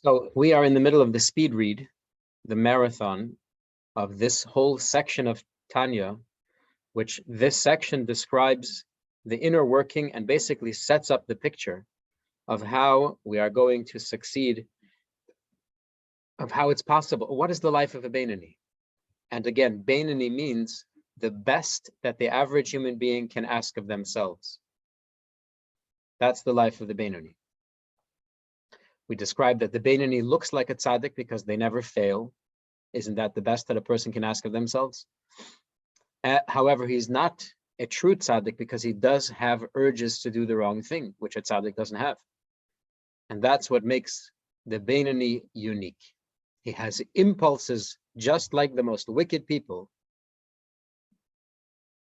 So we are in the middle of the speed read, the marathon of this whole section of Tanya, which this section describes the inner working and basically sets up the picture of how we are going to succeed, of how it's possible. What is the life of a Beinani? And again, Beinani means the best that the average human being can ask of themselves. That's the life of the Beinani. We described that the Beinani looks like a tzaddik because they never fail. Isn't that the best that a person can ask of themselves? However, he's not a true tzaddik because he does have urges to do the wrong thing, which a tzaddik doesn't have. And that's what makes the Beinani unique. He has impulses just like the most wicked people,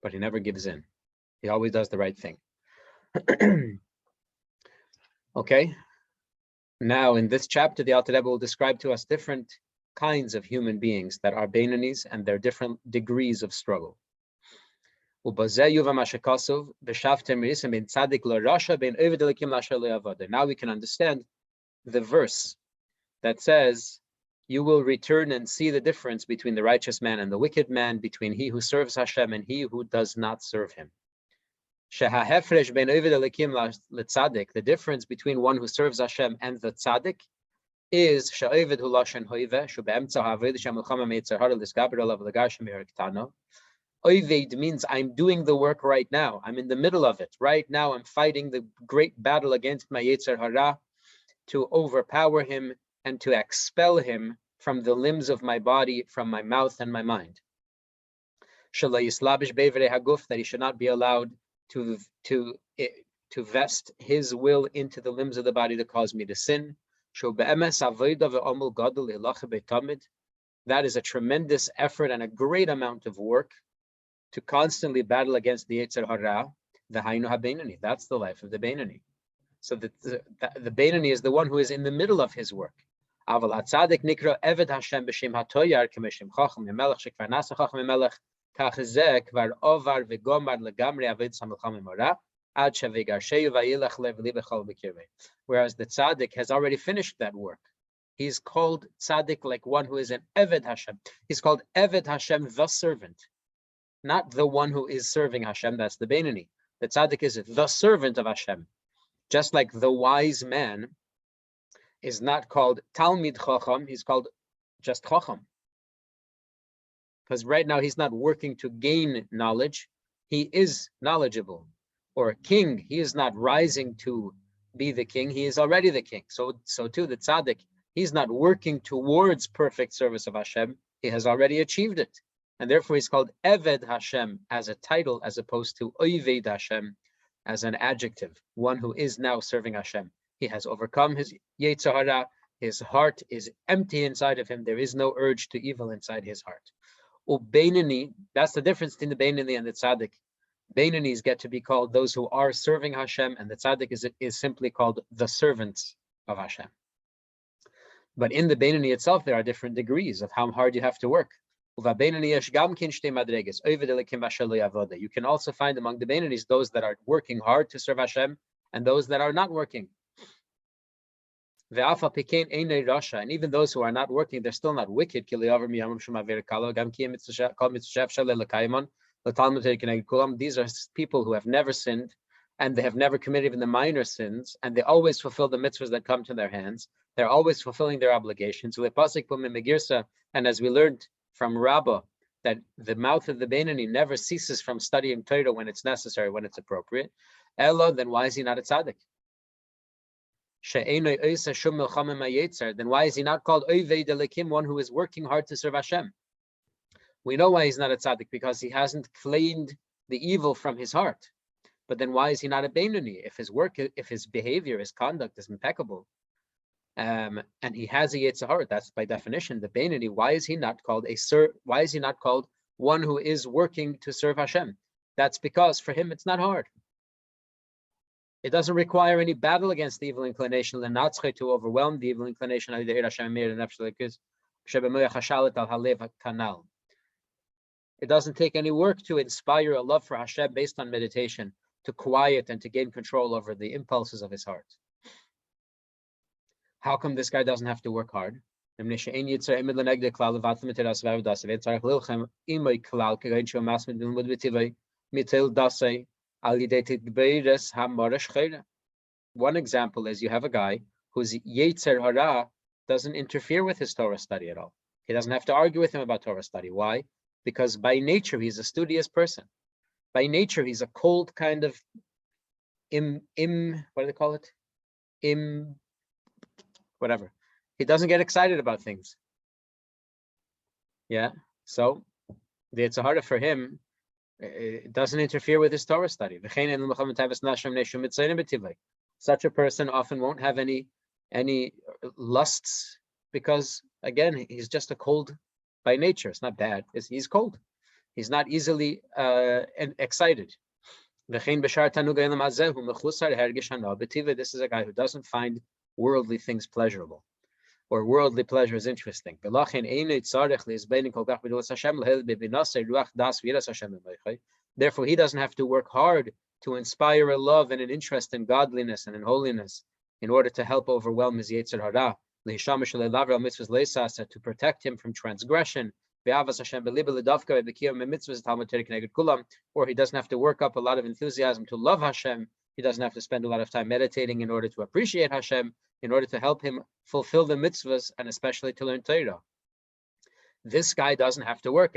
but he never gives in. He always does the right thing. Okay. Now, in this chapter, the Alter Rebbe will describe to us different kinds of human beings that are Beinanis and their different degrees of struggle. Now we can understand the verse that says, you will return and see the difference between the righteous man and the wicked man, between he who serves Hashem and he who does not serve him. The difference between one who serves Hashem and the tzaddik is Oived means I'm doing the work right now. I'm in the middle of it. Right now I'm fighting the great battle against my Yetzer Hara to overpower him and to expel him from the limbs of my body, from my mouth and my mind. That he should not be allowed to vest his will into the limbs of the body to cause me to sin. That is a tremendous effort and a great amount of work to constantly battle against the Yetzer Hara, the Hainu HaBeinani. That's the life of the Beinani. So the Beinani is the one who is in the middle of his work. Aval HaTzadik nikra Eved Hashem b'shem hatoyar k'meshem chacham memelech shekvar nasa chacham memelech kach zeh kvar ovar v'gomar legamri avid samilcham memora ad shevigar sheyu vayilach lev li b'chol b'kirvei. Whereas the Tzadik has already finished that work. He's called Tzadik like one who is an Eved Hashem. He's called Eved Hashem, the servant. Not the one who is serving Hashem, that's the Beinani. The Tzaddik is the servant of Hashem. Just like the wise man is not called Talmid Chacham, he's called just Chacham. Because right now he's not working to gain knowledge, he is knowledgeable. Or a king, he is not rising to be the king, he is already the king. So too the Tzaddik, he's not working towards perfect service of Hashem, he has already achieved it. And therefore he's called Eved Hashem as a title, as opposed to Oived Hashem as an adjective, one who is now serving Hashem. He has overcome his Yetzer Hara, his heart is empty inside of him, there is no urge to evil inside his heart. Ubeinani, that's the difference between the Beinani and the Tzaddik. Beinanis get to be called those who are serving Hashem, and the Tzaddik is simply called the servants of Hashem. But in the Beinani itself, there are different degrees of how hard you have to work. You can also find among the Beinanis those that are working hard to serve Hashem and those that are not working. And even those who are not working, they're still not wicked. These are people who have never sinned and they have never committed even the minor sins, and they always fulfill the mitzvahs that come to their hands. They're always fulfilling their obligations. And as we learned from Rabbah, that the mouth of the Beinani never ceases from studying Torah when it's necessary, when it's appropriate. Ella, then why is he not a tzaddik? Then why is he not called Oived Elikim, one who is working hard to serve Hashem? We know why he's not a tzaddik, because he hasn't cleaned the evil from his heart. But then why is he not a Beinani? If his work, if his behavior, his conduct is impeccable, and he has a Yetzer Hara, that's by definition the Beinani. Why is he not called why is he not called one who is working to serve Hashem? That's because for him it's not hard. It doesn't require any battle against the evil inclination, to overwhelm the evil inclination. It doesn't take any work to inspire a love for Hashem based on meditation, to quiet and to gain control over the impulses of his heart. How come this guy doesn't have to work hard? Because by one example is you have a guy whose Yetzer Hara doesn't interfere with his Torah study at all. He doesn't have to argue with him about Torah study. Why? Because by nature, he's a studious person. By nature, he's a cold kind of what do they call it? Whatever. He doesn't get excited about things. Yeah. So it's harder for him. It doesn't interfere with his Torah study. Such a person often won't have any lusts because, again, he's just a cold by nature. It's not bad. He's cold. He's not easily excited. This is a guy who doesn't find worldly things pleasurable, or worldly pleasure is interesting. Therefore, he doesn't have to work hard to inspire a love and an interest in godliness and in holiness in order to help overwhelm his Yetzer Hara, to protect him from transgression, or he doesn't have to work up a lot of enthusiasm to love Hashem. He doesn't have to spend a lot of time meditating in order to appreciate Hashem, in order to help him fulfill the mitzvahs, and especially to learn Torah. This guy doesn't have to work.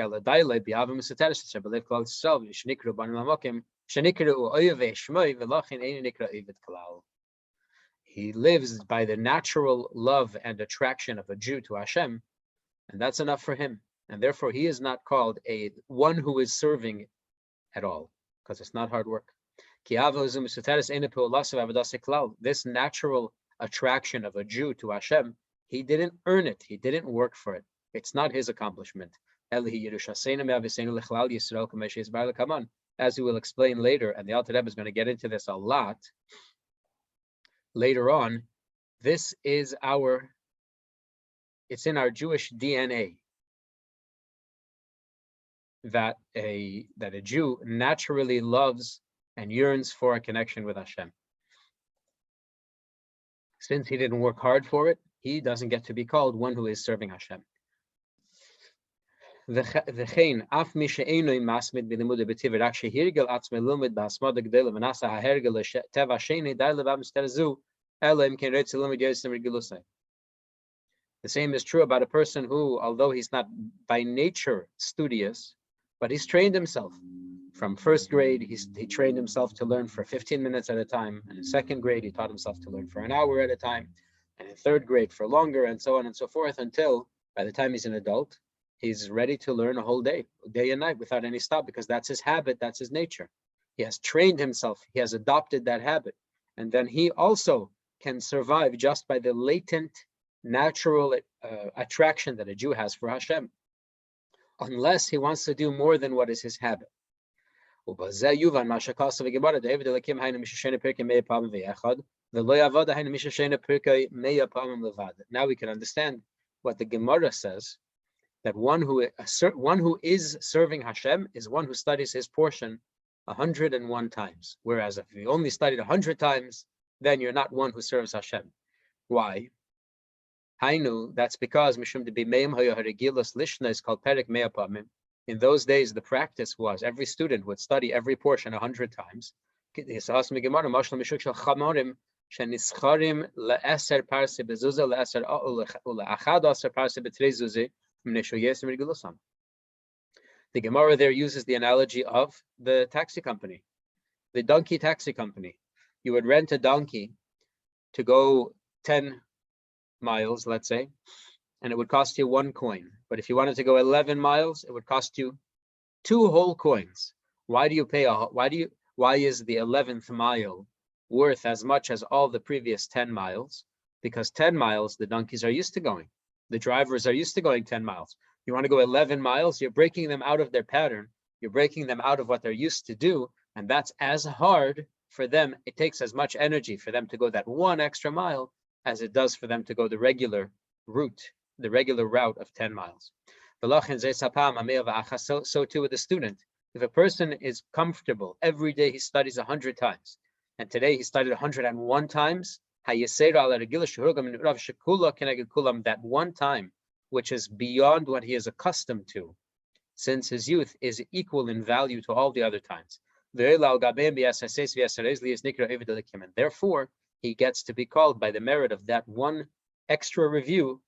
He lives by the natural love and attraction of a Jew to Hashem, and that's enough for him. And therefore, he is not called one who is serving at all, because it's not hard work. This natural attraction of a Jew to Hashem, he didn't earn it. He didn't work for it. It's not his accomplishment. As we will explain later, and the Alter Rebbe is going to get into this a lot later on, it's in our Jewish DNA that a Jew naturally loves and yearns for a connection with Hashem. Since he didn't work hard for it, he doesn't get to be called one who is serving Hashem. The same is true about a person who, although he's not by nature studious, but he's trained himself. From first grade, he trained himself to learn for 15 minutes at a time. And in second grade, he taught himself to learn for an hour at a time. And in third grade for longer, and so on and so forth, until by the time he's an adult, he's ready to learn a whole day and night, without any stop, because that's his habit, that's his nature. He has trained himself, he has adopted that habit. And then he also can survive just by the latent, natural attraction that a Jew has for Hashem, unless he wants to do more than what is his habit. Now we can understand what the Gemara says, that one who is serving Hashem is one who studies his portion 101 times. Whereas if you only studied 100 times, then you're not one who serves Hashem. Why? That's because is called Perek Mea Pamim. In those days, the practice was every student would study every portion 100 times. The Gemara there uses the analogy of the taxi company, the donkey taxi company. You would rent a donkey to go 10 miles, let's say, and it would cost you 1 coin. But if you wanted to go 11 miles, it would cost you 2 whole coins. Why is the 11th mile worth as much as all the previous 10 miles? Because 10 miles, the donkeys are used to going. The drivers are used to going 10 miles. You want to go 11 miles, you're breaking them out of their pattern. You're breaking them out of what they're used to do. And that's as hard for them. It takes as much energy for them to go that 1 extra mile as it does for them to go the regular route of 10 miles. So too with the student. If a person is comfortable, every day he studies 100 times, and today he studied 101 times, That one time, which is beyond what he is accustomed to, since his youth is equal in value to all the other times. And therefore, he gets to be called by the merit of that one extra review,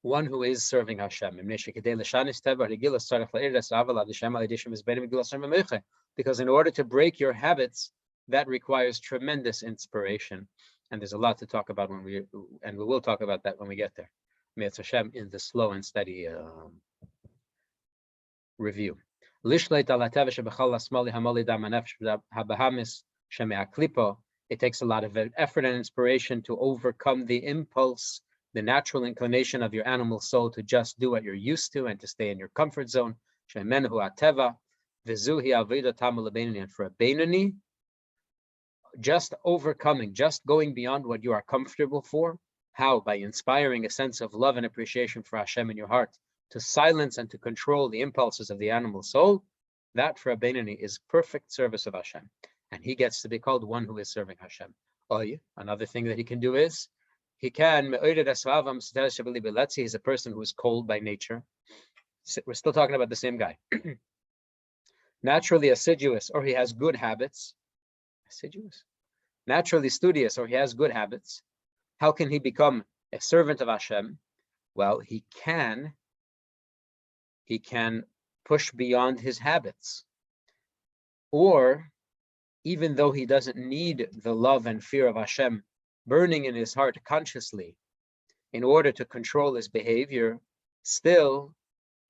one who is serving Hashem. Because in order to break your habits, that requires tremendous inspiration. And there's a lot to talk about we will talk about that when we get there. May Hashem in the slow and steady review. It takes a lot of effort and inspiration to overcome the impulse, the natural inclination of your animal soul to just do what you're used to and to stay in your comfort zone. And for a Beinoni, just overcoming, just going beyond what you are comfortable for. How? By inspiring a sense of love and appreciation for Hashem in your heart, to silence and to control the impulses of the animal soul. That for a Beinoni is perfect service of Hashem. And he gets to be called one who is serving Hashem. Another thing that he can do is, he can, let's say he's a person who is cold by nature. We're still talking about the same guy. Naturally assiduous, or he has good habits. Assiduous? Naturally studious, or he has good habits. How can he become a servant of Hashem? Well, he can push beyond his habits. Or, even though he doesn't need the love and fear of Hashem burning in his heart consciously in order to control his behavior, still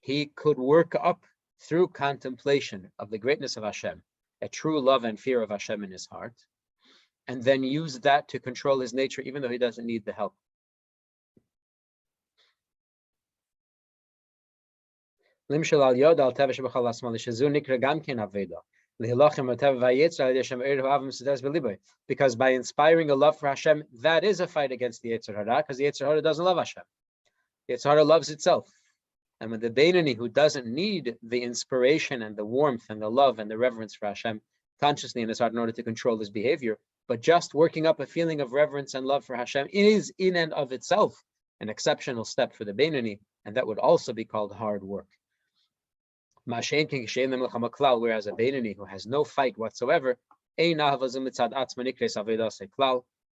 he could work up through contemplation of the greatness of Hashem, a true love and fear of Hashem in his heart, and then use that to control his nature, even though he doesn't need the help. Because by inspiring a love for Hashem, that is a fight against the Yetzer Hara, because the Yetzer Hara doesn't love Hashem. The Yetzer Hara loves itself. And when the Beinoni, who doesn't need the inspiration and the warmth and the love and the reverence for Hashem consciously in his heart in order to control his behavior, but just working up a feeling of reverence and love for Hashem is in and of itself an exceptional step for the Beinoni, and that would also be called hard work. Whereas a Beinoni who has no fight whatsoever,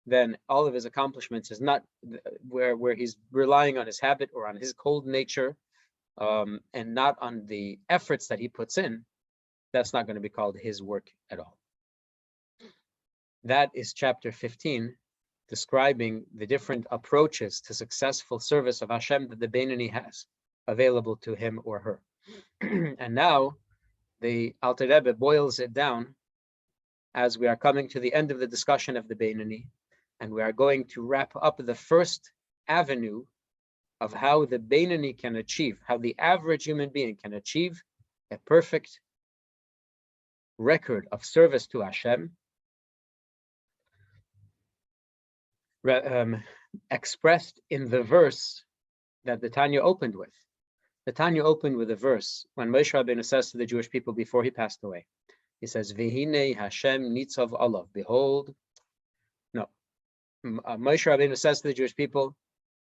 then all of his accomplishments is not where he's relying on his habit or on his cold nature, and not on the efforts that he puts in. That's not going to be called his work at all. That is chapter 15, describing the different approaches to successful service of Hashem that the Beinoni has available to him or her. And now the Alter Rebbe boils it down as we are coming to the end of the discussion of the Beinoni, and we are going to wrap up the first avenue of how the Beinoni can achieve, how the average human being can achieve a perfect record of service to Hashem, expressed in the verse that the Tanya opened with. The Tanya opened with a verse when Moshe Rabbeinu says to the Jewish people before he passed away. He says, "V'hinei Hashem nitzav olav." Behold, Moshe Rabbeinu says to the Jewish people,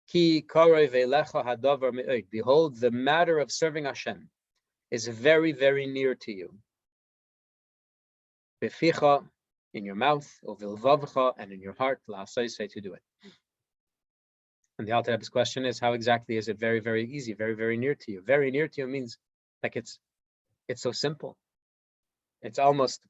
"Ki karei ve'lecha hadavar me'od." Behold, the matter of serving Hashem is very, very near to you. Beficha, in your mouth, uvilvavcha, and in your heart, la'asosei, to do it. And the Alter Rebbe's question is, how exactly is it very, very easy, very, very near to you? Very near to you means like it's so simple. It's almost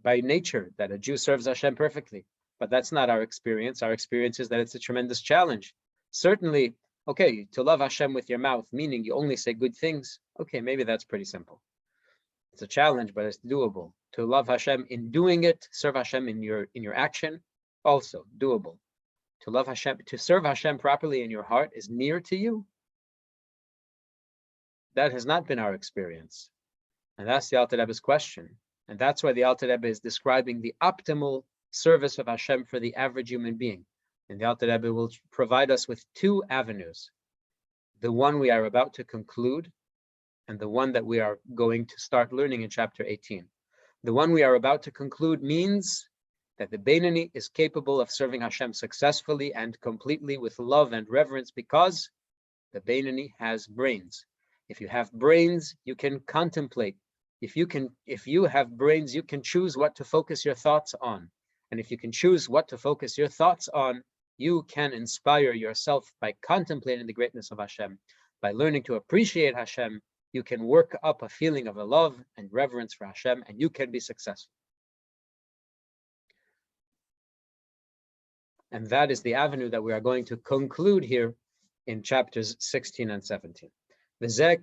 by nature that a Jew serves Hashem perfectly. But that's not our experience. Our experience is that it's a tremendous challenge. Certainly, okay, to love Hashem with your mouth, meaning you only say good things, okay, maybe that's pretty simple. It's a challenge, but it's doable. To love Hashem in doing it, serve Hashem in your action, also doable. To love Hashem, to serve Hashem properly in your heart is near to you. That has not been our experience. And that's the Alter Rebbe's question. And that's why the Alter Rebbe is describing the optimal service of Hashem for the average human being. And the Alter Rebbe will provide us with two avenues. The one we are about to conclude, and the one that we are going to start learning in chapter 18. The one we are about to conclude means that the Beinoni is capable of serving Hashem successfully and completely with love and reverence because the Beinoni has brains. If you have brains, you can contemplate. If you have brains, you can choose what to focus your thoughts on. And if you can choose what to focus your thoughts on, you can inspire yourself by contemplating the greatness of Hashem. By learning to appreciate Hashem, you can work up a feeling of a love and reverence for Hashem, and you can be successful. And that is the avenue that we are going to conclude here in chapters 16 and 17. This is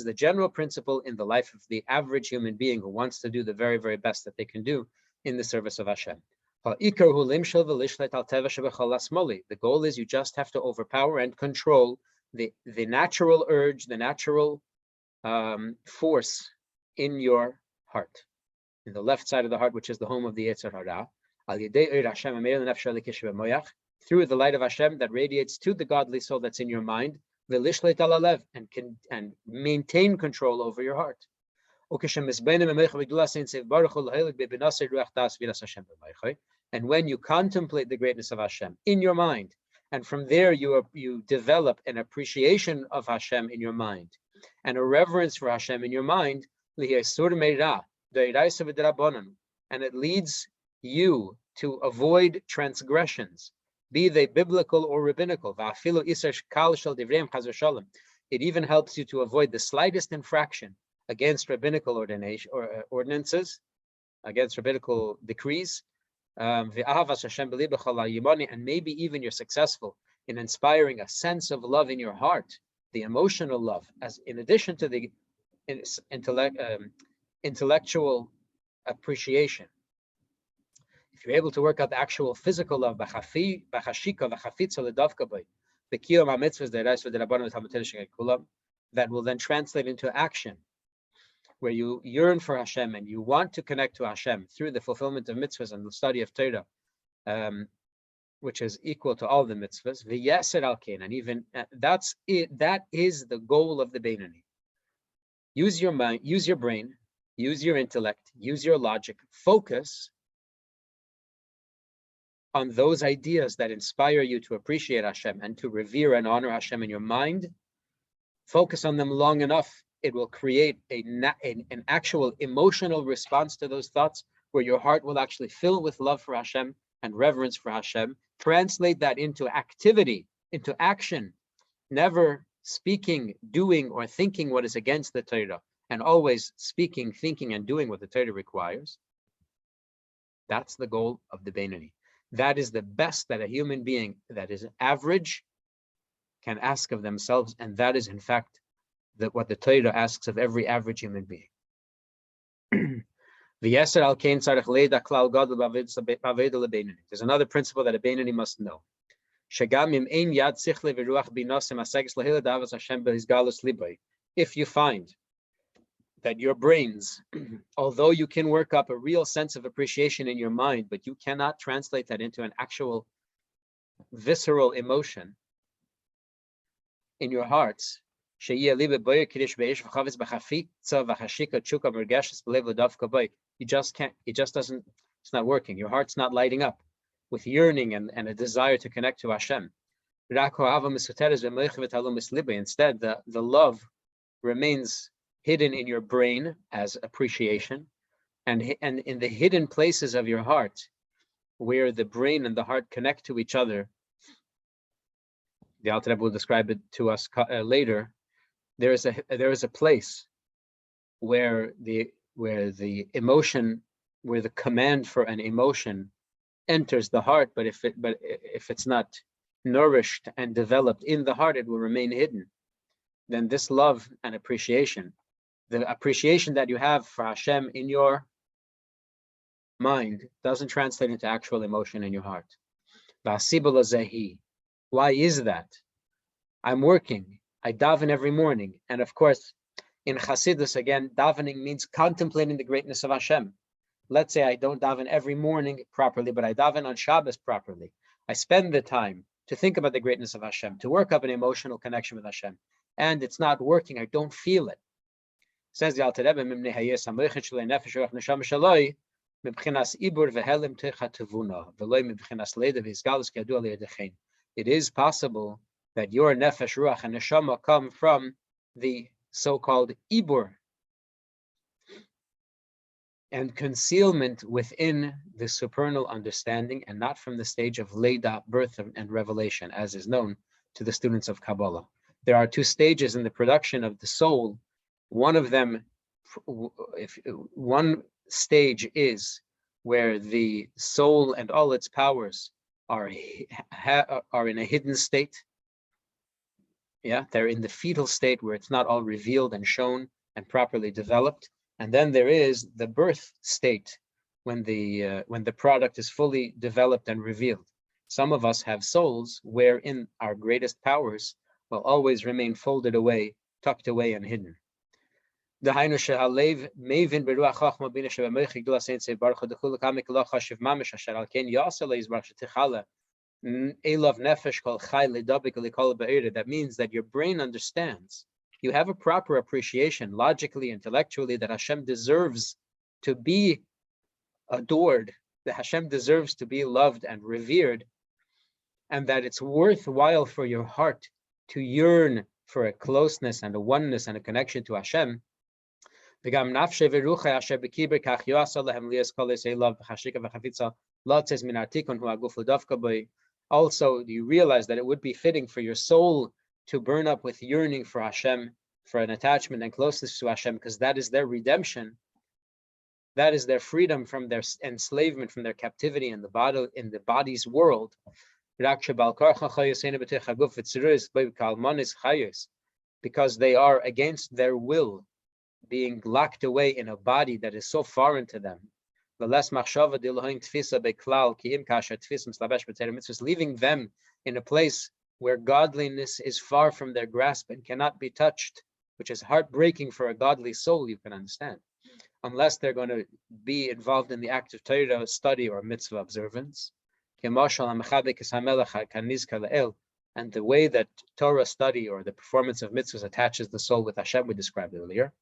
the general principle in the life of the average human being who wants to do the very, very best that they can do in the service of Hashem. The goal is you just have to overpower and control the natural urge, the natural force in your heart, in the left side of the heart, which is the home of the Yetzer Hara, through the light of Hashem that radiates to the godly soul that's in your mind, and maintain control over your heart. And when you contemplate the greatness of Hashem in your mind, and from there you develop an appreciation of Hashem in your mind, and a reverence for Hashem in your mind, and it leads you to avoid transgressions, be they biblical or rabbinical. It even helps you to avoid the slightest infraction against rabbinical ordinances, against rabbinical decrees. And maybe even you're successful in inspiring a sense of love in your heart, the emotional love, as in addition to the intellectual appreciation. If you're able to work out the actual physical love, that will then translate into action, where you yearn for Hashem and you want to connect to Hashem through the fulfillment of mitzvahs and the study of Torah, which is equal to all the mitzvahs. And even that's it. That is the goal of the Beinoni. Use your mind, use your brain, use your intellect, use your logic. Focus on those ideas that inspire you to appreciate Hashem and to revere and honor Hashem in your mind. Focus on them long enough, it will create an actual emotional response to those thoughts, where your heart will actually fill with love for Hashem and reverence for Hashem. Translate that into activity, into action, never speaking, doing, or thinking what is against the Torah, and always speaking, thinking, and doing what the Torah requires. That's the goal of the Beinoni. That is the best that a human being that is average can ask of themselves, and that is in fact what the Torah asks of every average human being. There's another principle that a Beinoni must know. If you find that your brains, although you can work up a real sense of appreciation in your mind, but you cannot translate that into an actual visceral emotion in your hearts, it just can't, it just doesn't, it's not working. Your heart's not lighting up with yearning and a desire to connect to Hashem. Instead, the love remains hidden in your brain as appreciation, and in the hidden places of your heart, where the brain and the heart connect to each other. The Alter Rebbe will describe it to us later. There is a place where the emotion, where the command for an emotion enters the heart, but if it's not nourished and developed in the heart, it will remain hidden. Then this love and appreciation, the appreciation that you have for Hashem in your mind, doesn't translate into actual emotion in your heart. Why is that? I'm working, I daven every morning, and of course, in Chassidus, again, davening means contemplating the greatness of Hashem. Let's say I don't daven every morning properly, but I daven on Shabbos properly. I spend the time to think about the greatness of Hashem, to work up an emotional connection with Hashem, and it's not working, I don't feel it. Says the Alter Rebbe, It is possible that your nefesh, ruach, and neshama come from the so-called ibur and concealment within the supernal understanding, and not from the stage of Leida, birth, and revelation, as is known to the students of Kabbalah. There are two stages in the production of the soul. One of them, one stage is where the soul and all its powers are in a hidden state. Yeah, they're in the fetal state where it's not all revealed and shown and properly developed. And then there is the birth state when the product is fully developed and revealed. Some of us have souls wherein our greatest powers will always remain folded away, tucked away, and hidden. That means that your brain understands. You have a proper appreciation, logically, intellectually, that Hashem deserves to be adored, that Hashem deserves to be loved and revered, and that it's worthwhile for your heart to yearn for a closeness and a oneness and a connection to Hashem. Also, you realize that it would be fitting for your soul to burn up with yearning for Hashem, for an attachment and closeness to Hashem, because that is their redemption. That is their freedom from their enslavement, from their captivity in the body's world. Because they are against their will, being locked away in a body that is so foreign to them. Leaving them in a place where godliness is far from their grasp and cannot be touched, which is heartbreaking for a godly soul, you can understand, unless they're going to be involved in the act of Torah study or mitzvah observance. And the way that Torah study or the performance of mitzvahs attaches the soul with Hashem, we described earlier.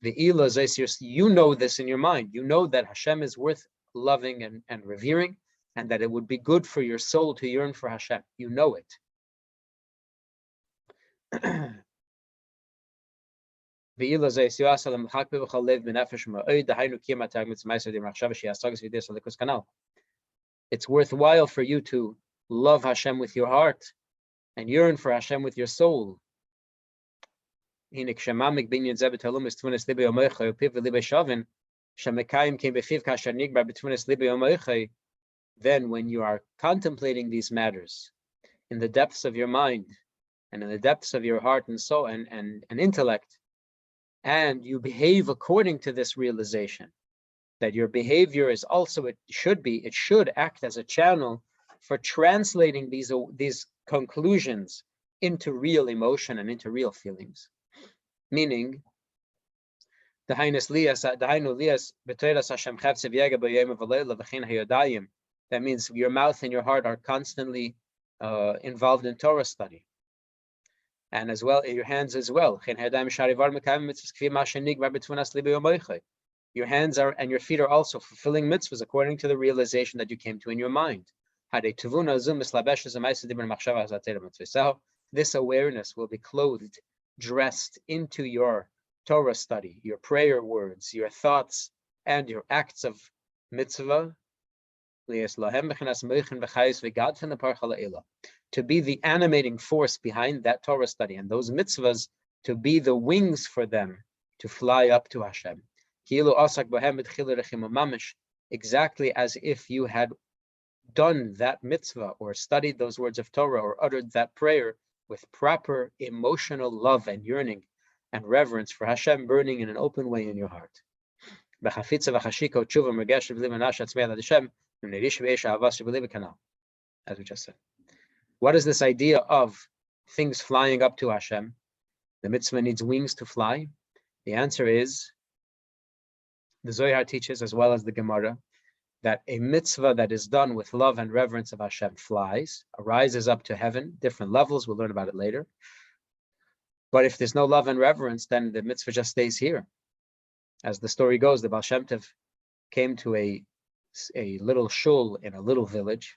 You know this in your mind. You know that Hashem is worth loving and revering, and that it would be good for your soul to yearn for Hashem. You know it. It's worthwhile for you to love Hashem with your heart and yearn for Hashem with your soul. Then when you are contemplating these matters in the depths of your mind and in the depths of your heart and soul and intellect, and you behave according to this realization, that your behavior is also, it should act as a channel for translating these conclusions into real emotion and into real feelings. Meaning, that means your mouth and your heart are constantly involved in Torah study, and as well your hands as well. Your hands are and your feet are also fulfilling mitzvahs according to the realization that you came to in your mind. This awareness will be clothed, dressed into your Torah study, your prayer words, your thoughts, and your acts of mitzvah, to be the animating force behind that Torah study, and those mitzvahs to be the wings for them to fly up to Hashem. Exactly as if you had done that mitzvah or studied those words of Torah or uttered that prayer with proper emotional love and yearning and reverence for Hashem burning in an open way in your heart. As we just said. What is this idea of things flying up to Hashem? The mitzvah needs wings to fly. The answer is, the Zohar teaches, as well as the Gemara, that a mitzvah that is done with love and reverence of Hashem flies, arises up to heaven, different levels, we'll learn about it later. But if there's no love and reverence, then the mitzvah just stays here. As the story goes, the Baal Shem Tov came to a a little shul in a little village.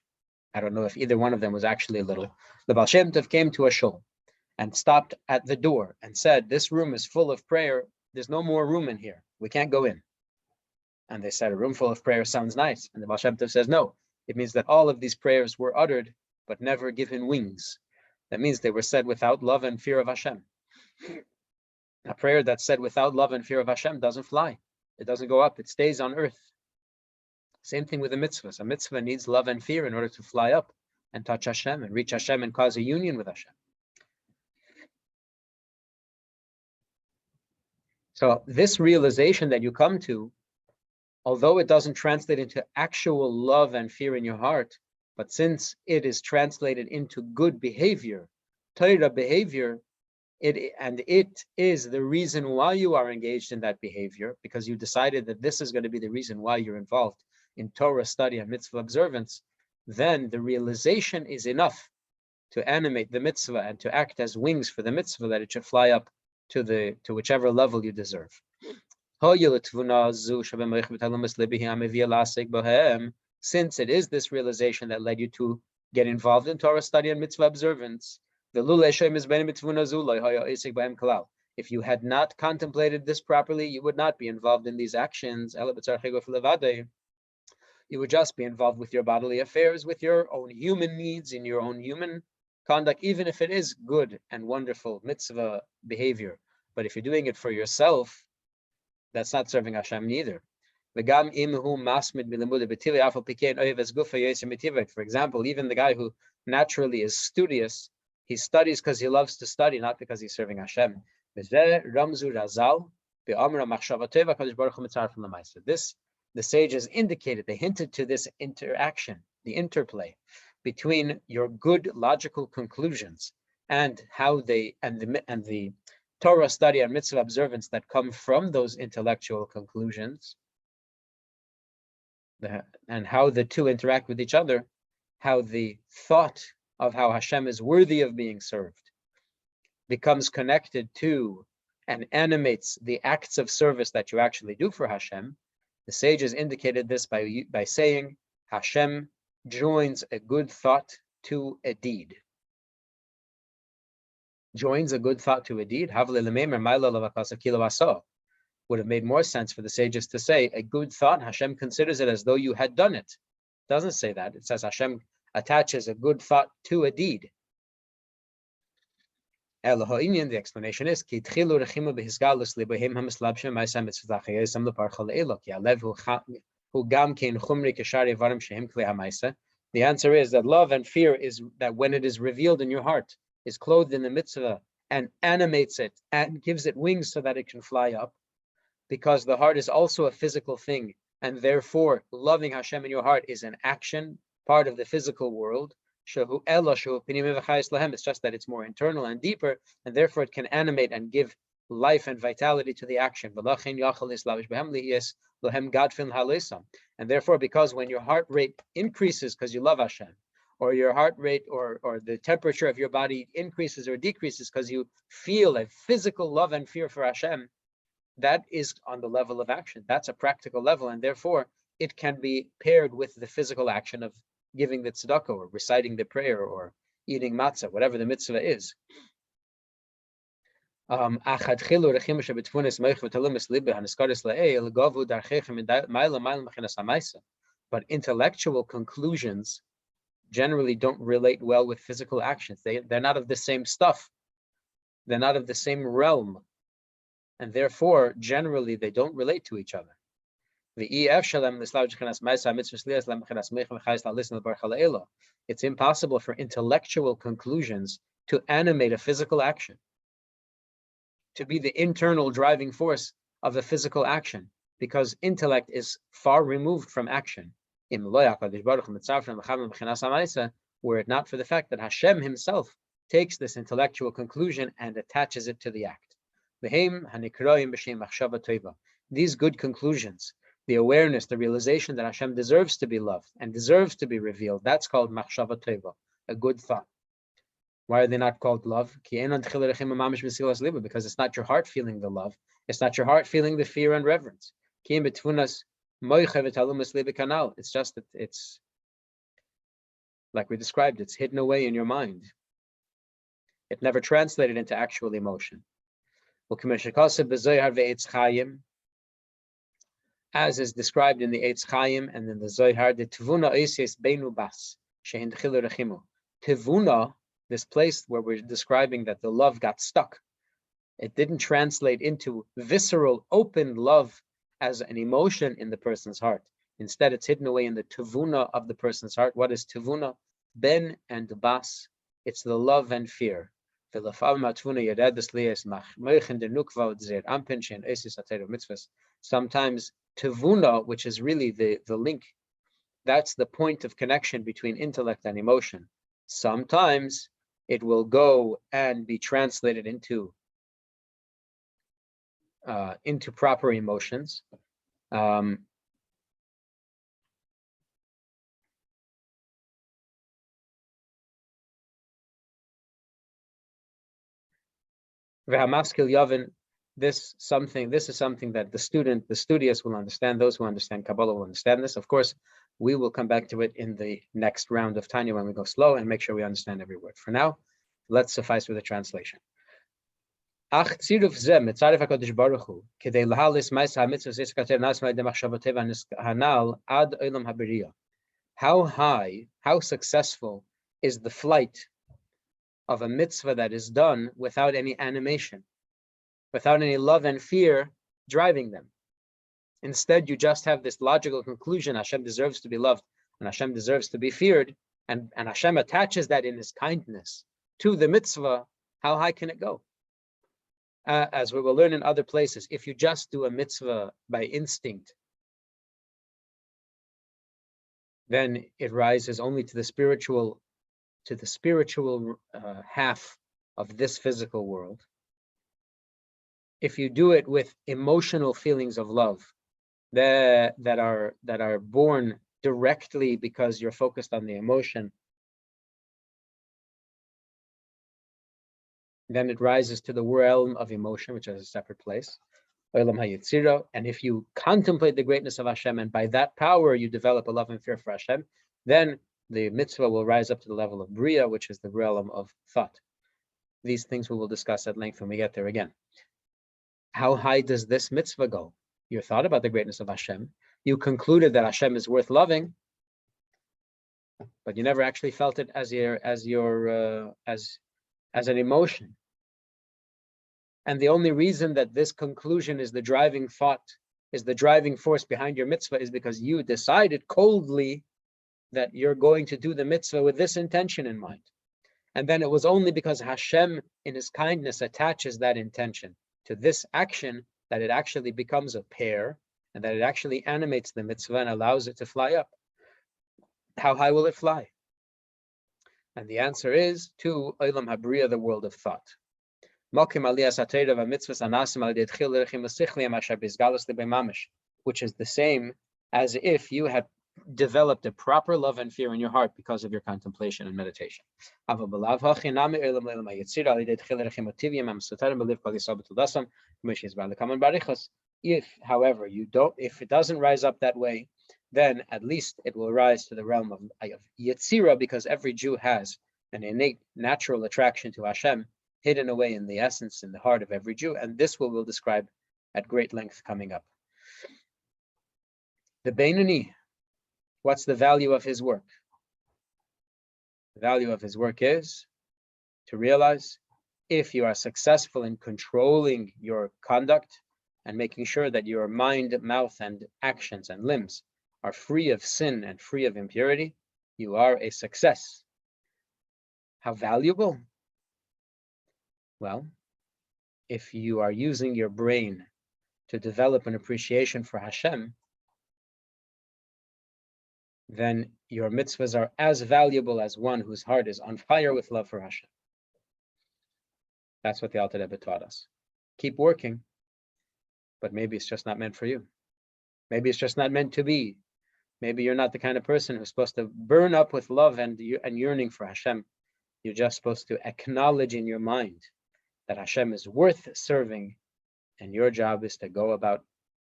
I don't know if either one of them was actually little. The Baal Shem Tov came to a shul and stopped at the door and said, "This room is full of prayer. There's no more room in here. We can't go in." And they said, "A room full of prayer sounds nice." And the Baal Shem Tov says, "No, it means that all of these prayers were uttered, but never given wings. That means they were said without love and fear of Hashem. A prayer that's said without love and fear of Hashem doesn't fly. It doesn't go up. It stays on earth." Same thing with the mitzvahs. A mitzvah needs love and fear in order to fly up and touch Hashem and reach Hashem and cause a union with Hashem. So this realization that you come to, although it doesn't translate into actual love and fear in your heart, but since it is translated into good behavior, Torah behavior, it is the reason why you are engaged in that behavior, because you decided that this is going to be the reason why you're involved in Torah study and mitzvah observance, then the realization is enough to animate the mitzvah and to act as wings for the mitzvah, that it should fly up to whichever level you deserve. Since it is this realization that led you to get involved in Torah study and mitzvah observance, if you had not contemplated this properly, you would not be involved in these actions. You would just be involved with your bodily affairs, with your own human needs, in your own human conduct, even if it is good and wonderful mitzvah behavior. But if you're doing it for yourself, that's not serving Hashem neither. For example, even the guy who naturally is studious, he studies because he loves to study, not because he's serving Hashem. This, the sages indicated, they hinted to this interaction, the interplay between your good logical conclusions and how they and the Torah study and mitzvah observance that come from those intellectual conclusions, and how the two interact with each other, how the thought of how Hashem is worthy of being served becomes connected to and animates the acts of service that you actually do for Hashem. The sages indicated this by saying, Hashem joins a good thought to a deed. Joins a good thought to a deed. Would have made more sense for the sages to say, a good thought, Hashem considers it as though you had done it. It doesn't say that. It says Hashem attaches a good thought to a deed. The explanation is, the answer is that love and fear is that when it is revealed in your heart, is clothed in the mitzvah and animates it and gives it wings so that it can fly up, because the heart is also a physical thing, and therefore loving Hashem in your heart is an action, part of the physical world. It's just that it's more internal and deeper, and therefore it can animate and give life and vitality to the action. And therefore, because when your heart rate increases because you love Hashem, or your heart rate or the temperature of your body increases or decreases because you feel a physical love and fear for Hashem, that is on the level of action. That's a practical level, and therefore it can be paired with the physical action of giving the tzedakah or reciting the prayer or eating matzah, whatever the mitzvah is. But intellectual conclusions generally don't relate well with physical actions. They're not of the same stuff. They're not of the same realm. And therefore, generally, they don't relate to each other. It's impossible for intellectual conclusions to animate a physical action, to be the internal driving force of a physical action, because intellect is far removed from action. Were it not for the fact that Hashem himself takes this intellectual conclusion and attaches it to the act. These good conclusions, the awareness, the realization that Hashem deserves to be loved and deserves to be revealed, that's called machshava tova, a good thought. Why are they not called love? Because it's not your heart feeling the love. It's not your heart feeling the fear and reverence. It's just that it's, like we described, it's hidden away in your mind. It never translated into actual emotion. As is described in the Eitz Chaim and in the Zohar, the Tevuna Oisies Beinu Bas, Shehin Tchilu Rechimu. Tevuna, this place where we're describing that the love got stuck, it didn't translate into visceral, open love as an emotion in the person's heart. Instead, it's hidden away in the Tevuna of the person's heart. What is Tevuna? Ben and Bas, it's the love and fear. Sometimes Tevuna, which is really the link, that's the point of connection between intellect and emotion. Sometimes it will go and be translated into proper emotions. This is something that the studious will understand. Those who understand Kabbalah will understand this. Of course, we will come back to it in the next round of Tanya when we go slow and make sure we understand every word. For now, let's suffice with the translation. How high, how successful is the flight of a mitzvah that is done without any animation, without any love and fear driving them. Instead, you just have this logical conclusion: Hashem deserves to be loved and Hashem deserves to be feared, and Hashem attaches that in his kindness to the mitzvah. How high can it go? As we will learn in other places, if you just do a mitzvah by instinct, then it rises only to the spiritual half of this physical world. If you do it with emotional feelings of love that are born directly because you're focused on the emotion, then it rises to the realm of emotion, which is a separate place. And if you contemplate the greatness of Hashem, and by that power you develop a love and fear for Hashem, then the mitzvah will rise up to the level of Bria, which is the realm of thought. These things we will discuss at length when we get there again. How high does this mitzvah go? You thought about the greatness of Hashem. You concluded that Hashem is worth loving, but you never actually felt it as an emotion. And the only reason that this conclusion is the driving thought, is the driving force behind your mitzvah, is because you decided coldly that you're going to do the mitzvah with this intention in mind. And then it was only because Hashem, in his kindness, attaches that intention to this action that it actually becomes a pair, and that it actually animates the mitzvah and allows it to fly up. How high will it fly? And the answer is to Olam Habriya, the world of thought. Which is the same as if you had developed a proper love and fear in your heart because of your contemplation and meditation. If, however, if it doesn't rise up that way, then at least it will rise to the realm of Yetzirah, because every Jew has an innate natural attraction to Hashem, hidden away in the essence, in the heart of every Jew, and this we'll describe at great length coming up. The Beinoni, what's the value of his work? The value of his work is to realize, if you are successful in controlling your conduct and making sure that your mind, mouth, and actions and limbs are free of sin and free of impurity, you are a success. How valuable? Well, if you are using your brain to develop an appreciation for Hashem, then your mitzvahs are as valuable as one whose heart is on fire with love for Hashem. That's what the Alter Rebbe taught us. Keep working, but maybe it's just not meant for you. Maybe it's just not meant to be. Maybe you're not the kind of person who's supposed to burn up with love and yearning for Hashem. You're just supposed to acknowledge in your mind that Hashem is worth serving, and your job is to go about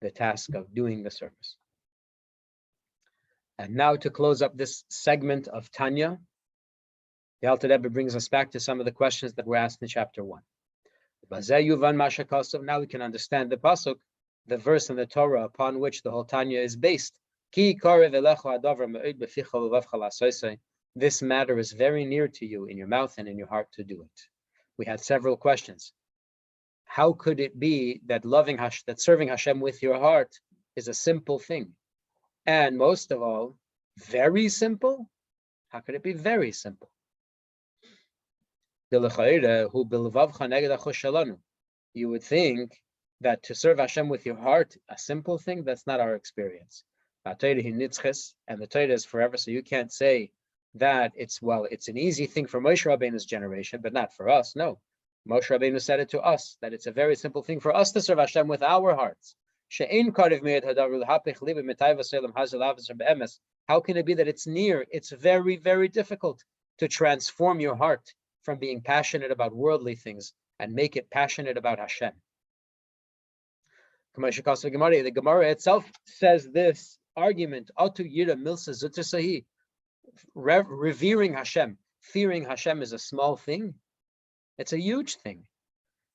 the task of doing the service. And now to close up this segment of Tanya, the Alter Rebbe brings us back to some of the questions that were asked in chapter 1. Now we can understand the pasuk, the verse in the Torah upon which the whole Tanya is based. This matter is very near to you in your mouth and in your heart to do it. We had several questions. How could it be that that serving Hashem with your heart is a simple thing? And most of all, very simple? How could it be very simple? You would think that to serve Hashem with your heart, a simple thing, that's not our experience. And the Torah is forever, so you can't say that it's an easy thing for Moshe Rabbeinu's generation, but not for us. No. Moshe Rabbeinu said it to us, that it's a very simple thing for us to serve Hashem with our hearts. How can it be that it's near? It's very, very difficult to transform your heart from being passionate about worldly things and make it passionate about Hashem. The Gemara itself says this argument, revering Hashem, fearing Hashem is a small thing. It's a huge thing.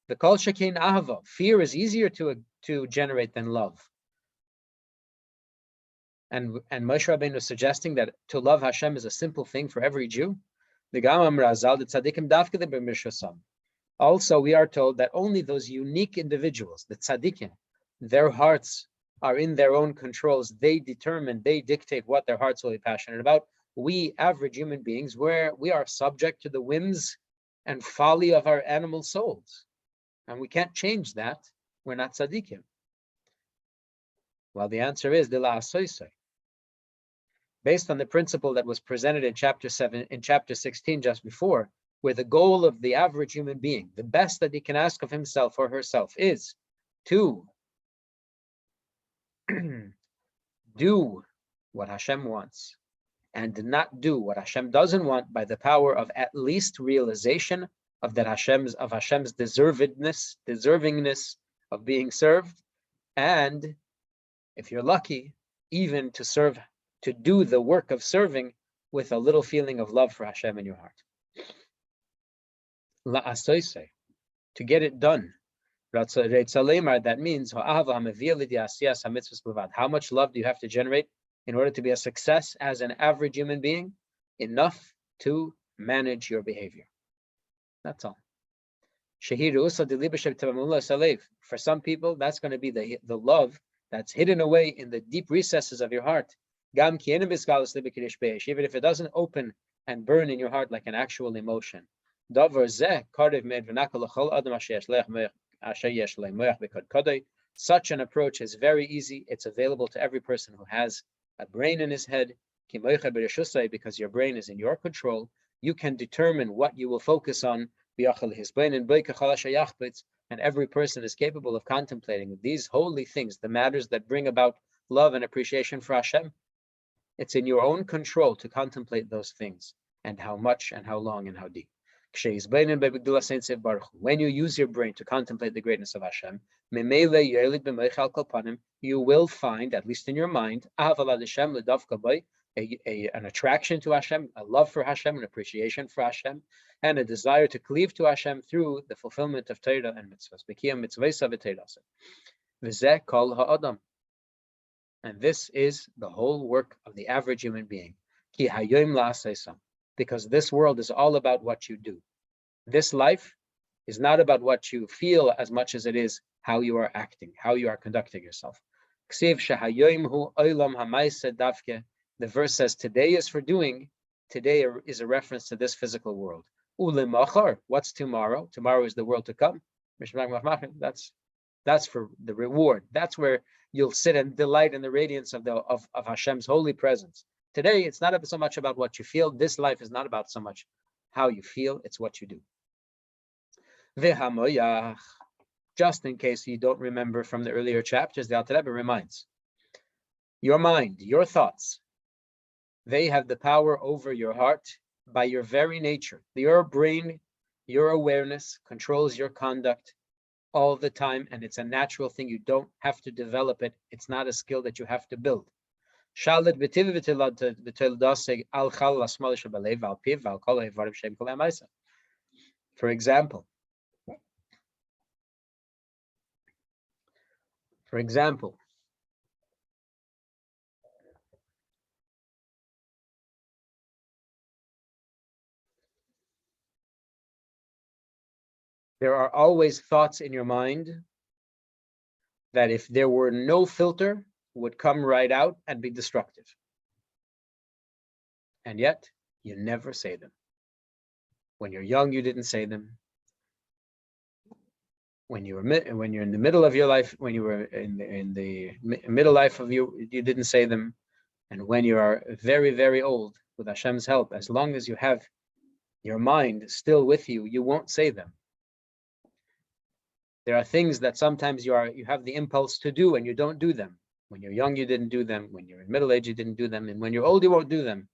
The kol shekein ahava, fear is easier to generate than love. And Moshe Rabbeinu is suggesting that to love Hashem is a simple thing for every Jew. Also, we are told that only those unique individuals, the tzaddikim, their hearts are in their own controls. They determine, they dictate what their hearts will be passionate about. We, average human beings, we are subject to the whims and folly of our animal souls. And we can't change that. We're not tzaddikim. Well, the answer is the la'asoisai. Based on the principle that was presented in chapter 16 just before, where the goal of the average human being, the best that he can ask of himself or herself, is to do what Hashem wants and not do what Hashem doesn't want by the power of at least realization of Hashem's deservingness of being served, and if you're lucky, even to do the work of serving with a little feeling of love for Hashem in your heart. La'asoisei, to get it done. That means how much love do you have to generate in order to be a success as an average human being? Enough to manage your behavior. That's all. For some people, that's going to be the love that's hidden away in the deep recesses of your heart. Even if it doesn't open and burn in your heart like an actual emotion. Such an approach is very easy. It's available to every person who has a brain in his head. Because your brain is in your control, you can determine what you will focus on. And every person is capable of contemplating these holy things, the matters that bring about love and appreciation for Hashem. It's in your own control to contemplate those things, and how much and how long and how deep. When you use your brain to contemplate the greatness of Hashem, you will find, at least in your mind, an attraction to Hashem, a love for Hashem, an appreciation for Hashem, and a desire to cleave to Hashem through the fulfillment of Torah and mitzvahs. And this is the whole work of the average human being. Because this world is all about what you do. This life is not about what you feel as much as it is how you are acting, how you are conducting yourself. The verse says, today is for doing. Today is a reference to this physical world. What's tomorrow? Tomorrow is the world to come. That's for the reward. That's where you'll sit and delight in the radiance of Hashem's holy presence. Today, it's not so much about what you feel. This life is not about so much how you feel. It's what you do. Just in case you don't remember from the earlier chapters, the Alter Rebbe reminds, your mind, your thoughts, they have the power over your heart by your very nature. Your brain, your awareness controls your conduct all the time, and it's a natural thing. You don't have to develop it. It's not a skill that you have to build. Shalit b'tiv v'tildaseg al chal lasmal shebalev al piv al kol evarim shem kol ha'maisa. For example, there are always thoughts in your mind that if there were no filter, would come right out and be destructive. And yet, you never say them. When you're young, you didn't say them. When you're in the middle of your life, when you were in the middle life of you didn't say them. And when you are very, very old, with Hashem's help, as long as you have your mind still with you, you won't say them. There are things that sometimes you have the impulse to do and you don't do them. When you're young, you didn't do them. When you're in middle age, you didn't do them. And when you're old, you won't do them.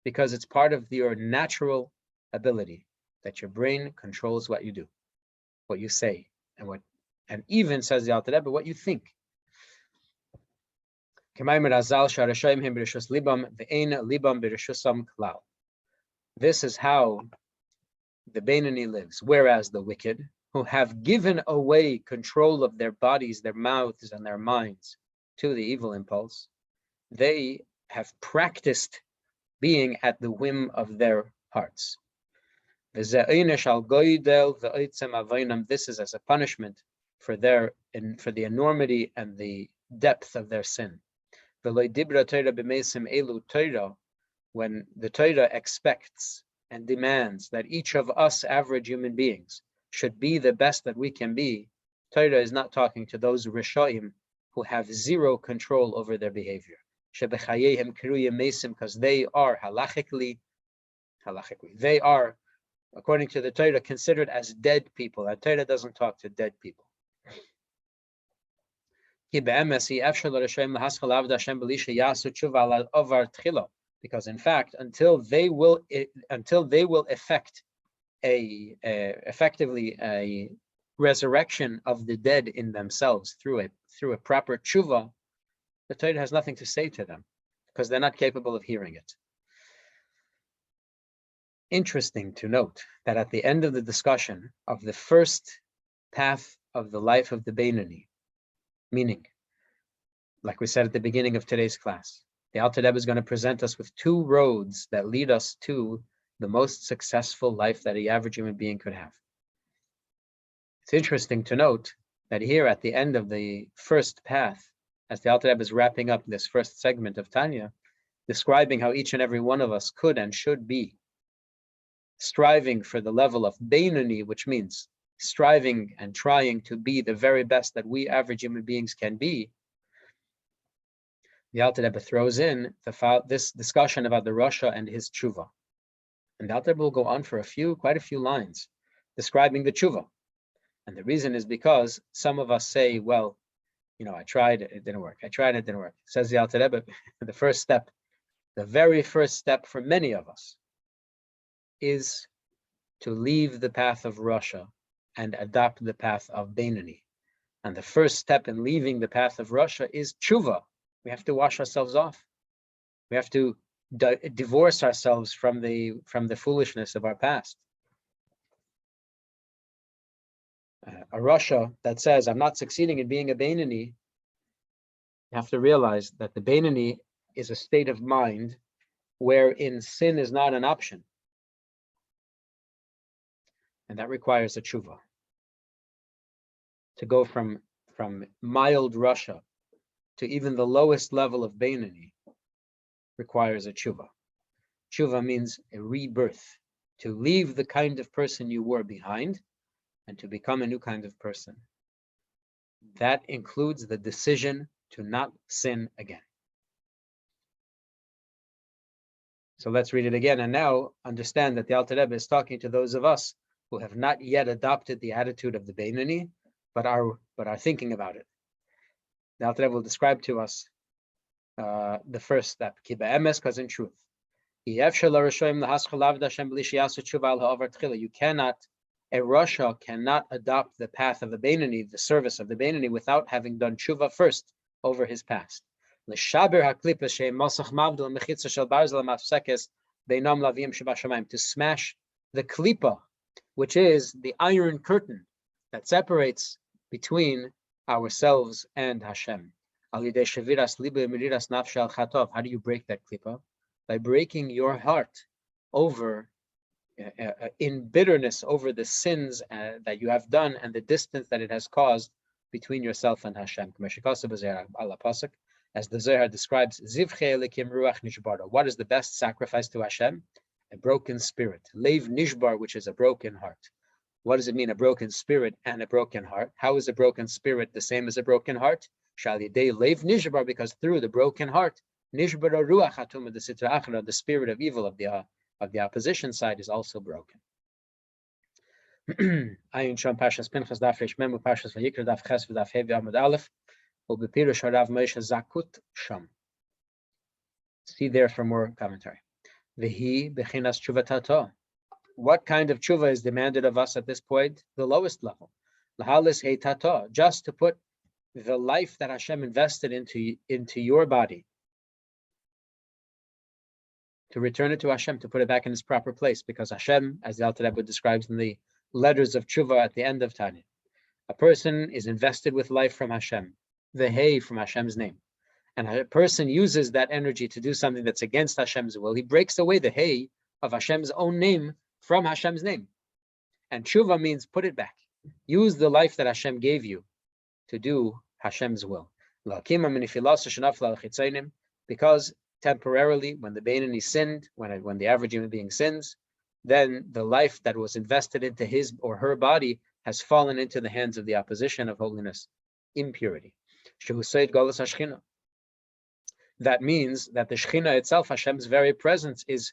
Because it's part of your natural ability that your brain controls what you do, what you say, and even, says the Alter Rebbe, what you think. This is how the Beinoni lives, whereas the wicked, who have given away control of their bodies, their mouths, and their minds to the evil impulse, they have practiced being at the whim of their hearts. This is as a punishment for the enormity and the depth of their sin. When the Torah expects and demands that each of us average human beings should be the best that we can be, Torah is not talking to those Rishoim who have zero control over their behavior. Because they are halachically, they are, according to the Torah, considered as dead people. And Torah doesn't talk to dead people. Because in fact, until they will effect effectively a resurrection of the dead in themselves through a proper tshuva, the Torah has nothing to say to them because they're not capable of hearing it. Interesting to note that at the end of the discussion of the first path of the life of the Beinoni, meaning, like we said at the beginning of today's class, the Alter Rebbe is going to present us with two roads that lead us to the most successful life that an average human being could have. It's interesting to note that here at the end of the first path, as the Alter Rebbe is wrapping up this first segment of Tanya, describing how each and every one of us could and should be striving for the level of Beinoni, which means striving and trying to be the very best that we average human beings can be, the Alter Rebbe throws in this discussion about the Rasha and his tshuva. And the Alter Rebbe will go on for quite a few lines describing the tshuva. And the reason is because some of us say, well, I tried, it didn't work. I tried, it didn't work. Says the Alter Rebbe, the very first step for many of us is to leave the path of Rasha and adopt the path of Beinoni. And the first step in leaving the path of Rasha is tshuva. We have to wash ourselves off. We have to divorce ourselves from the foolishness of our past. A Rasha that says, I'm not succeeding in being a Beinoni, you have to realize that the Beinoni is a state of mind wherein sin is not an option. And that requires a tshuva. To go from mild Rasha to even the lowest level of Beinoni requires a tshuva. Tshuva means a rebirth, to leave the kind of person you were behind and to become a new kind of person. That includes the decision to not sin again. So let's read it again and now understand that the Alter Rebbe is talking to those of us who have not yet adopted the attitude of the Beinoni, but are thinking about it. The Alter Rebbe will describe to us the first step, because in truth, a Rasha cannot adopt the path of the Beinoni, the service of the Beinoni, without having done tshuva first, over his past. To smash the klipa, which is the iron curtain that separates between ourselves and Hashem. How do you break that klipa? By breaking your heart over in bitterness over the sins that you have done and the distance that it has caused between yourself and Hashem. As the Zohar describes, what is the best sacrifice to Hashem? A broken spirit. Leiv nishbar, which is a broken heart. What does it mean, a broken spirit and a broken heart? How is a broken spirit the same as a broken heart? Leiv nishbar, because through the broken heart, nishbar ruach hatum, the sitra achra, the spirit of evil of the opposition side, is also broken. Ayin Sham Pashas Pinchas Daf Reish Mem Pashas Vayikra Daf Ches V'Daf Hevi Amud Aleph U'Bepirush Harav Moshe Zakut Sham. See there for more commentary. V'hi Bechinas Tshuva Tato. What kind of tshuva is demanded of us at this point? The lowest level. Lahalis Hei Tato, just to put the life that Hashem invested into your body, to return it to Hashem, to put it back in its proper place, because Hashem, as the Alter Rebbe describes in the letters of tshuva at the end of Tanya, a person is invested with life from Hashem, the hay from Hashem's name, and a person uses that energy to do something that's against Hashem's will. He breaks away the hay of Hashem's own name from Hashem's name, and tshuva means put it back. Use the life that Hashem gave you to do Hashem's will. Because temporarily, when the Beinoni sinned, when the average human being sins, then the life that was invested into his or her body has fallen into the hands of the opposition of holiness, impurity. That means that the Shekhinah itself, Hashem's very presence, is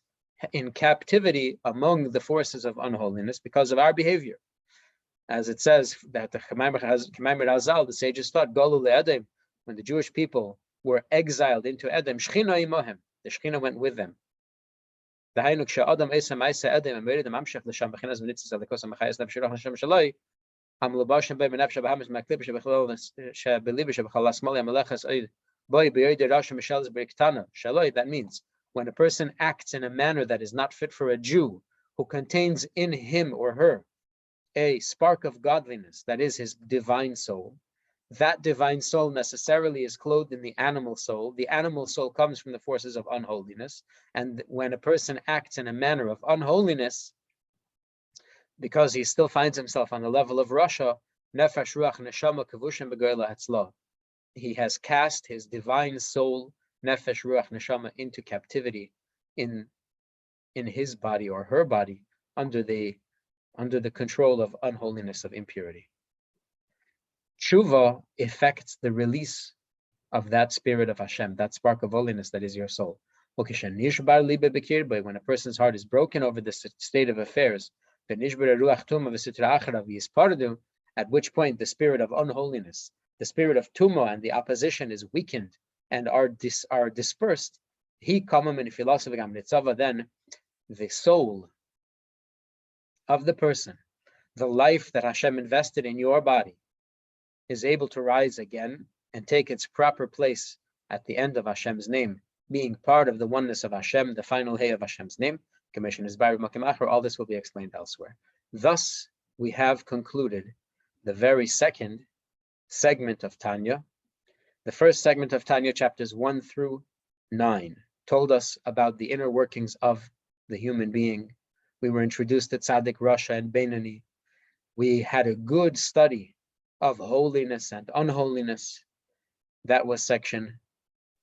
in captivity among the forces of unholiness because of our behavior. As it says that the Chemaimer Hazal, the sages taught, Golu le'Edem, when the Jewish people were exiled into Edom, Shekhinah imohem, the Shekhinah went with them. The Hainuk she'adam esa ma'isa Edom, amerid amamshach l'sham b'chinas v'nitzis alikos amachayas nefshirach l'shem shaloi, am l'bashim b'y menefsha b'hamis ma'klib she'b'chalol she'belibi she'b'chal asmali amalechas oid boy b'yoyde rasha mishalis b'riktana shaloi. That means when a person acts in a manner that is not fit for a Jew, who contains in him or her a spark of godliness, that is his divine soul, that divine soul necessarily is clothed in the animal soul. The animal soul comes from the forces of unholiness. And when a person acts in a manner of unholiness, because he still finds himself on the level of Rasha, nefesh ruach neshama kavushim b'goyla hatzlah, he has cast his divine soul, nefesh ruach neshama, into captivity in his body or her body under the control of unholiness, of impurity. Tshuva effects the release of that spirit of Hashem, that spark of holiness that is your soul. But when a person's heart is broken over this state of affairs, at which point the spirit of unholiness, the spirit of tumah and the opposition is weakened and are dispersed, then the soul of the person, the life that Hashem invested in your body, is able to rise again and take its proper place at the end of Hashem's name, being part of the oneness of Hashem, the final hay of Hashem's name. Commission is Bari Makim Achar. All this will be explained elsewhere. Thus, we have concluded the very second segment of Tanya. The first segment of Tanya, chapters 1 through 9, told us about the inner workings of the human being. We were introduced to Tzaddik, Rasha, and Beinoni. We had a good study of holiness and unholiness. That was section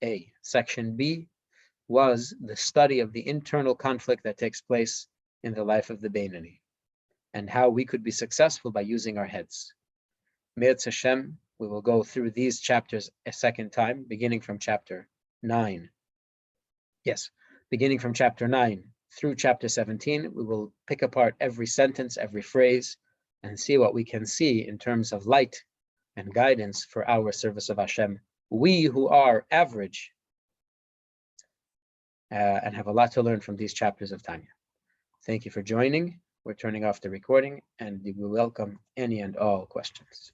A. Section B was the study of the internal conflict that takes place in the life of the Beinoni and how we could be successful by using our heads. Me'etz Hashem, we will go through these chapters a second time, beginning from chapter 9. Yes, beginning from chapter 9 through chapter 17, we will pick apart every sentence, every phrase, and see what we can see in terms of light and guidance for our service of Hashem. We who are average and have a lot to learn from these chapters of Tanya. Thank you for joining. We're turning off the recording and we welcome any and all questions.